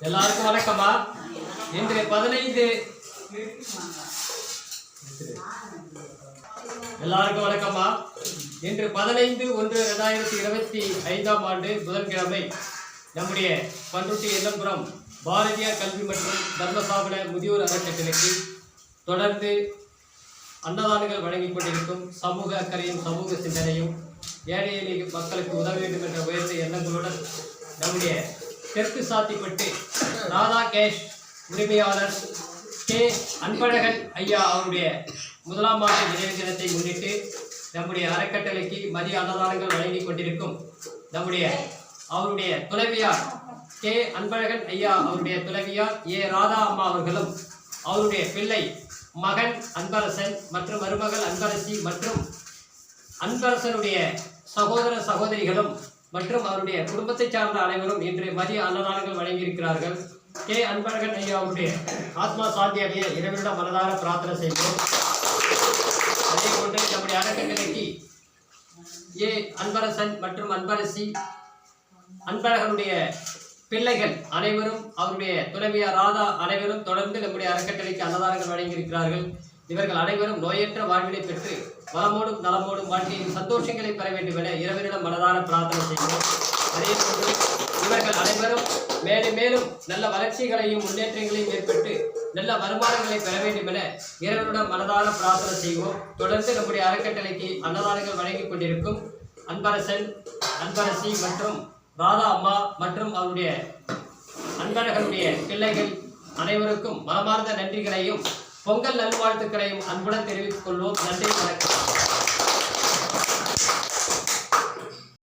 எல்லாருக்கும் வணக்கம்மா. இன்று 15 எல்லாருக்கும் வணக்கம்மா. இன்று 15/1/2025 புதன்கிழமை நம்முடைய பண்ருட்டி எல்லம்புரம் பாரதியார் கல்வி மற்றும் தர்மசாபன முதியோர் அறக்கட்டளைக்கு தொடர்ந்து அன்னதானங்கள் வழங்கிக் கொண்டிருக்கும் சமூக அக்கறையும் சமூக சிந்தனையும் ஏழை எளிய மக்களுக்கு உதவ வேண்டும் என்ற உயர்ந்த எண்ணங்களுடன் நம்முடைய தெற்கு சாத்திப்பட்டு ராதா கேஷ் உரிமையாளர் கே அன்பழகன் ஐயா அவருடைய முதலாம் ஆண்டு நினைவு தினத்தை முன்னிட்டு நம்முடைய அறக்கட்டளைக்கு மதிய அன்னதானங்கள் வழங்கிக் கொண்டிருக்கும் நம்முடைய அவருடைய துணைவியார் கே அன்பழகன் ஐயா அவருடைய துணைவியார் ஏ ராதா அம்மா அவர்களும் அவருடைய பிள்ளை மகன் அன்பரசன் மற்றும் மருமகள் அன்பரசி மற்றும் அன்பரசனுடைய சகோதர சகோதரிகளும் மற்றும் அவருடைய குடும்பத்தை சார்ந்த அனைவரும் இன்று மதிய அன்னதானங்கள் வழங்கியிருக்கிறார்கள். கே அன்பழகன் ஐயா அவருடைய ஆத்மா சாந்தி அடைய இறைவனிடம் மனதார பிரார்த்தனை செய்கிறோம். அதே போன்று நம்முடைய அறக்கட்டளைக்கு ஏ அன்பரசன் மற்றும் அன்பரசி அன்பழகனுடைய பிள்ளைகள் அனைவரும் அவருடைய துணைவியார் ராதா அனைவரும் தொடர்ந்து நம்முடைய அறக்கட்டளைக்கு அன்னதானங்கள் வழங்கியிருக்கிறார்கள். இவர்கள் அனைவரும் நோயற்ற வாழ்வினை பெற்று வளமோடும் நலமோடும் வாழ்க்கையின் சந்தோஷங்களை பெற வேண்டும் என இறைவனிடம் மனதார பிரார்த்தனை செய்கிறோம். அதே போன்று இவர்கள் அனைவரும் மேலும் மேலும் நல்ல வளர்ச்சிகளையும் முன்னேற்றங்களையும் ஏற்பட்டு நல்ல வருமானங்களை பெற வேண்டும் என இறைவனிடம் மனதார பிரார்த்தனை செய்வோம். தொடர்ந்து நம்முடைய அறக்கட்டளைக்கு அன்னதானங்கள் வழங்கிக் கொண்டிருக்கும் அன்பரசன் அன்பரசி மற்றும் ராதா அம்மா மற்றும் அவருடைய அன்பழகனுடைய பிள்ளைகள் அனைவருக்கும் மனமார்ந்த நன்றிகளையும் பொங்கல் நல்வாழ்த்துக்களையும் அன்புடன் தெரிவித்துக் கொள்வோம். நன்றி, வணக்கம்.